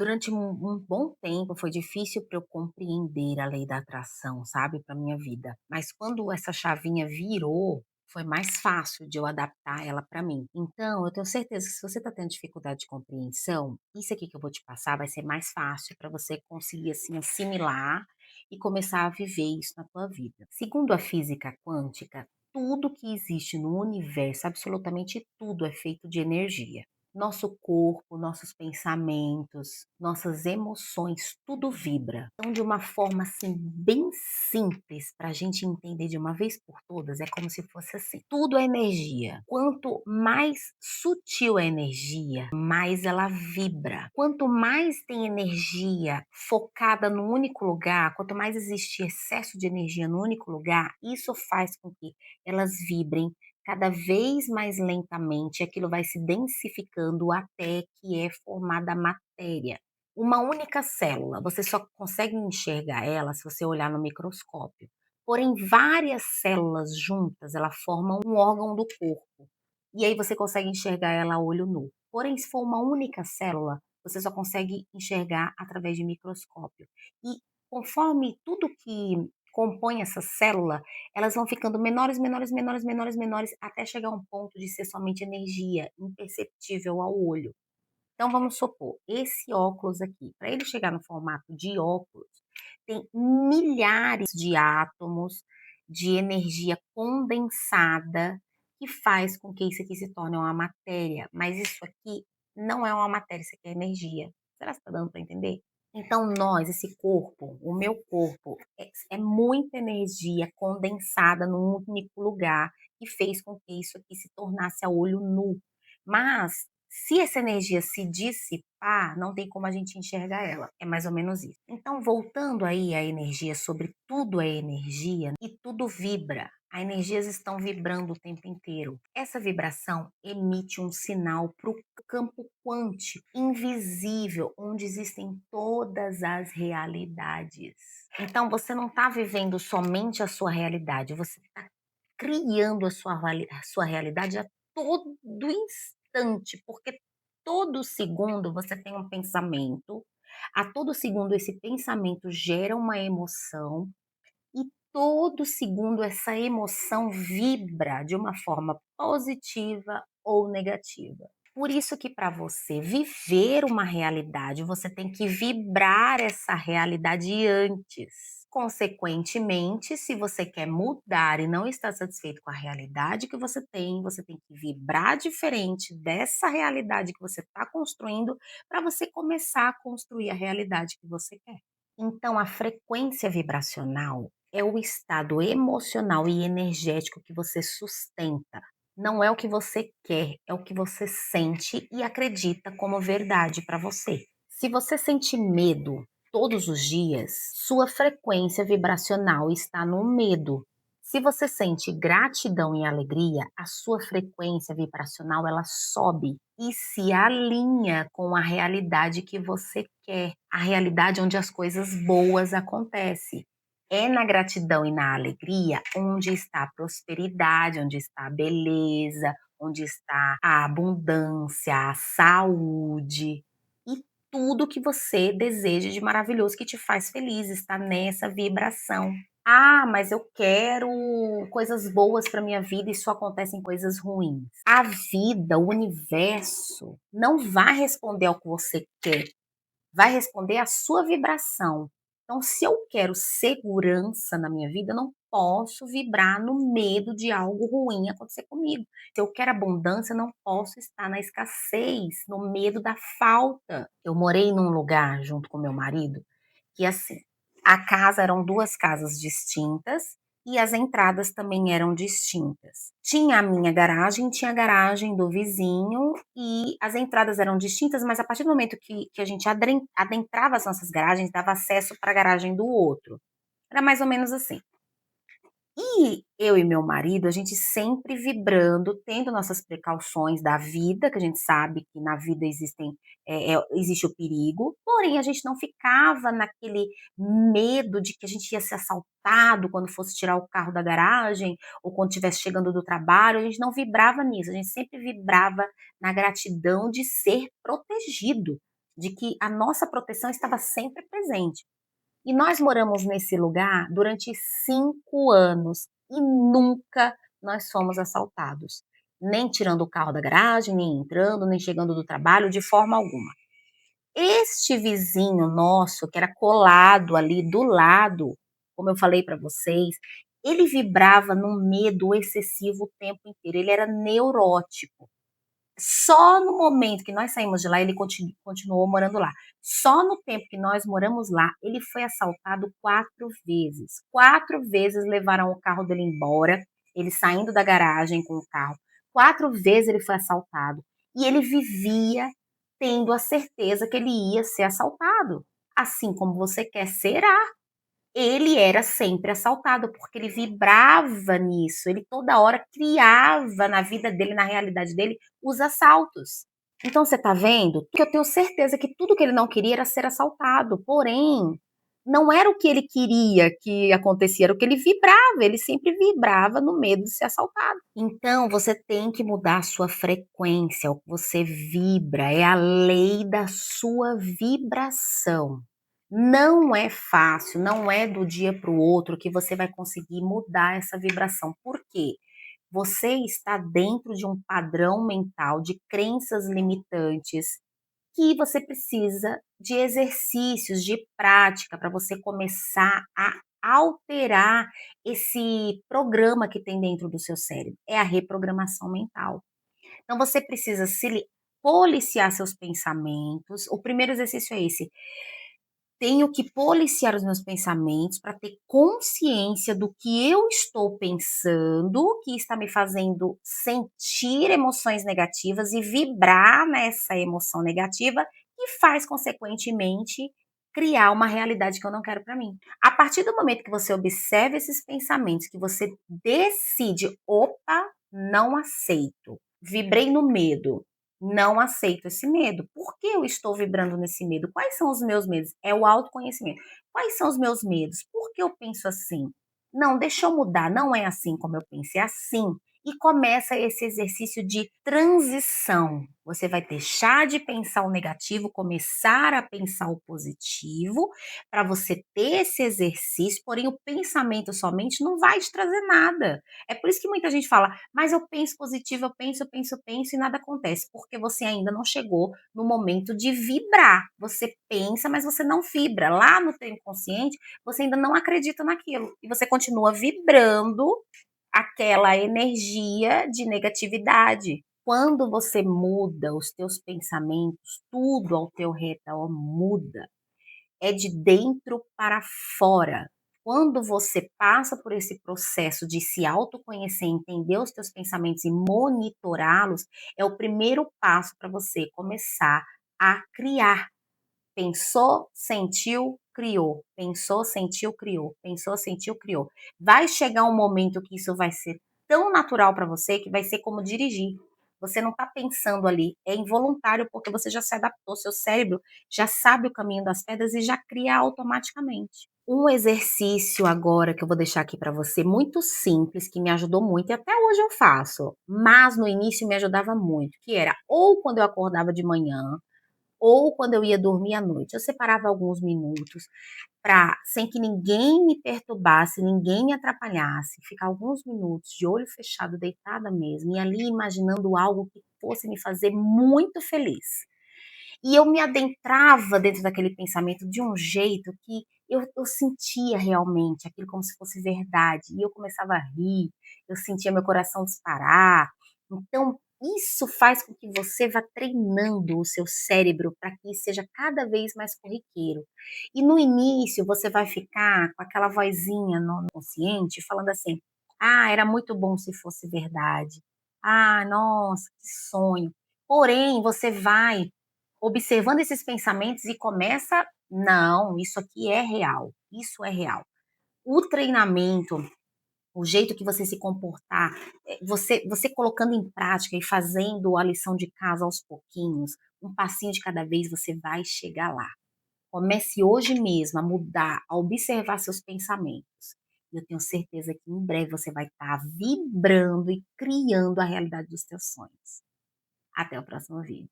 Durante um bom tempo foi difícil para eu compreender a lei da atração, sabe, para minha vida. Mas quando essa chavinha virou, foi mais fácil de eu adaptar ela para mim. Então, eu tenho certeza que se você está tendo dificuldade de compreensão, isso aqui que eu vou te passar vai ser mais fácil para você conseguir assim assimilar e começar a viver isso na tua vida. Segundo a física quântica, tudo que existe no universo, absolutamente tudo é feito de energia. Nosso corpo, nossos pensamentos, nossas emoções, tudo vibra. Então, de uma forma assim, bem simples, para a gente entender de uma vez por todas, é como se fosse assim: tudo é energia. Quanto mais sutil a energia, mais ela vibra. Quanto mais tem energia focada num único lugar, quanto mais existe excesso de energia no único lugar, isso faz com que elas vibrem cada vez mais lentamente, aquilo vai se densificando até que é formada a matéria. Uma única célula, você só consegue enxergar ela se você olhar no microscópio. Porém, várias células juntas, ela formam um órgão do corpo. E aí você consegue enxergar ela a olho nu. Porém, se for uma única célula, você só consegue enxergar através de microscópio. E conforme tudo que compõe essa célula, elas vão ficando menores, menores, menores, menores, menores, até chegar a um ponto de ser somente energia, imperceptível ao olho. Então vamos supor, esse óculos aqui, para ele chegar no formato de óculos, tem milhares de átomos de energia condensada que faz com que isso aqui se torne uma matéria, mas isso aqui não é uma matéria, isso aqui é energia. Será que está dando para entender? Então nós, esse corpo, o meu corpo, é muita energia condensada num único lugar que fez com que isso aqui se tornasse a olho nu. Mas se essa energia se dissipar, não tem como a gente enxergar ela. É mais ou menos isso. Então, voltando aí à energia, sobre tudo é energia e tudo vibra. As energias estão vibrando o tempo inteiro. Essa vibração emite um sinal para o campo quântico, invisível, onde existem todas as realidades. Então, você não está vivendo somente a sua realidade, você está criando a sua realidade a todo instante, porque todo segundo você tem um pensamento, a todo segundo esse pensamento gera uma emoção e todo segundo essa emoção vibra de uma forma positiva ou negativa. Por isso que para você viver uma realidade, você tem que vibrar essa realidade antes. Consequentemente, se você quer mudar e não está satisfeito com a realidade que você tem que vibrar diferente dessa realidade que você está construindo para você começar a construir a realidade que você quer. Então, a frequência vibracional é o estado emocional e energético que você sustenta. Não é o que você quer, é o que você sente e acredita como verdade para você. Se você sente medo todos os dias, sua frequência vibracional está no medo. Se você sente gratidão e alegria, a sua frequência vibracional ela sobe e se alinha com a realidade que você quer, a realidade onde as coisas boas acontecem. É na gratidão e na alegria onde está a prosperidade, onde está a beleza, onde está a abundância, a saúde e tudo que você deseja de maravilhoso que te faz feliz, está nessa vibração. Ah, mas eu quero coisas boas para minha vida e só acontecem coisas ruins. A vida, o universo, não vai responder ao que você quer, vai responder à sua vibração. Então, se eu quero segurança na minha vida, eu não posso vibrar no medo de algo ruim acontecer comigo. Se eu quero abundância, eu não posso estar na escassez, no medo da falta. Eu morei num lugar junto com meu marido que assim, a casa eram 2 casas distintas e as entradas também eram distintas. Tinha a minha garagem, tinha a garagem do vizinho e as entradas eram distintas, mas a partir do momento que a gente adentrava as nossas garagens, dava acesso para a garagem do outro. Era mais ou menos assim. E eu e meu marido, a gente sempre vibrando, tendo nossas precauções da vida, que a gente sabe que na vida existe o perigo, porém a gente não ficava naquele medo de que a gente ia ser assaltado quando fosse tirar o carro da garagem ou quando estivesse chegando do trabalho, a gente não vibrava nisso, a gente sempre vibrava na gratidão de ser protegido. de que a nossa proteção estava sempre presente. E nós moramos nesse lugar durante 5 anos e nunca nós fomos assaltados, nem tirando o carro da garagem, nem entrando, nem chegando do trabalho, de forma alguma. Este vizinho nosso, que era colado ali do lado, como eu falei para vocês, ele vibrava num medo excessivo o tempo inteiro, ele era neurótico. Só no momento que nós saímos de lá, ele continuou morando lá. Só no tempo que nós moramos lá, ele foi assaltado 4 vezes. 4 vezes levaram o carro dele embora, ele saindo da garagem com o carro. 4 vezes ele foi assaltado. E ele vivia tendo a certeza que ele ia ser assaltado. Assim como você quer, será. Ele era sempre assaltado, porque ele vibrava nisso, ele toda hora criava na vida dele, na realidade dele, os assaltos. Então você tá vendo que eu tenho certeza que tudo que ele não queria era ser assaltado, porém, não era o que ele queria que acontecia, era o que ele vibrava, ele sempre vibrava no medo de ser assaltado. Então você tem que mudar a sua frequência, o que você vibra, é a lei da sua vibração. Não é fácil, não é do dia para o outro que você vai conseguir mudar essa vibração. Por quê? Você está dentro de um padrão mental de crenças limitantes que você precisa de exercícios, de prática para você começar a alterar esse programa que tem dentro do seu cérebro. É a reprogramação mental. Então você precisa policiar seus pensamentos. O primeiro exercício é esse: tenho que policiar os meus pensamentos para ter consciência do que eu estou pensando, que está me fazendo sentir emoções negativas e vibrar nessa emoção negativa, e faz, consequentemente, criar uma realidade que eu não quero para mim. A partir do momento que você observa esses pensamentos, que você decide: opa, não aceito, vibrei no medo. Não aceito esse medo. Por que eu estou vibrando nesse medo? Quais são os meus medos? É o autoconhecimento. Quais são os meus medos? Por que eu penso assim? Não, deixa eu mudar. Não é assim como eu penso, é assim. E começa esse exercício de transição. Você vai deixar de pensar o negativo, começar a pensar o positivo, para você ter esse exercício. Porém, o pensamento somente não vai te trazer nada. É por isso que muita gente fala: mas eu penso positivo, eu penso, eu penso e nada acontece, porque você ainda não chegou no momento de vibrar. Você pensa, mas você não vibra. Lá no teu inconsciente, você ainda não acredita naquilo e você continua vibrando aquela energia de negatividade. Quando você muda os teus pensamentos, tudo ao teu redor muda, é de dentro para fora. Quando você passa por esse processo de se autoconhecer, entender os teus pensamentos e monitorá-los, é o primeiro passo para você começar a criar. Pensou, sentiu, criou. Pensou, sentiu, criou. Pensou, sentiu, criou. Vai chegar um momento que isso vai ser tão natural para você que vai ser como dirigir. Você não está pensando ali, é involuntário porque você já se adaptou, seu cérebro já sabe o caminho das pedras e já cria automaticamente. Um exercício agora que eu vou deixar aqui para você, muito simples, que me ajudou muito e até hoje eu faço, mas no início me ajudava muito, que era ou quando eu acordava de manhã, ou quando eu ia dormir à noite. Eu separava alguns minutos para, sem que ninguém me perturbasse, ninguém me atrapalhasse, ficar alguns minutos de olho fechado, deitada mesmo, e ali imaginando algo que fosse me fazer muito feliz. E eu me adentrava dentro daquele pensamento de um jeito que eu sentia realmente aquilo como se fosse verdade, e eu começava a rir, eu sentia meu coração disparar. Então, isso faz com que você vá treinando o seu cérebro para que seja cada vez mais corriqueiro. E no início você vai ficar com aquela vozinha no consciente falando assim: "Ah, era muito bom se fosse verdade. Ah, nossa, que sonho". Porém, você vai observando esses pensamentos e começa: "Não, isso aqui é real, isso é real". O treinamento, o jeito que você se comportar, você colocando em prática e fazendo a lição de casa aos pouquinhos, um passinho de cada vez, você vai chegar lá. Comece hoje mesmo a mudar, a observar seus pensamentos. E eu tenho certeza que em breve você vai estar vibrando e criando a realidade dos teus sonhos. Até o próximo vídeo.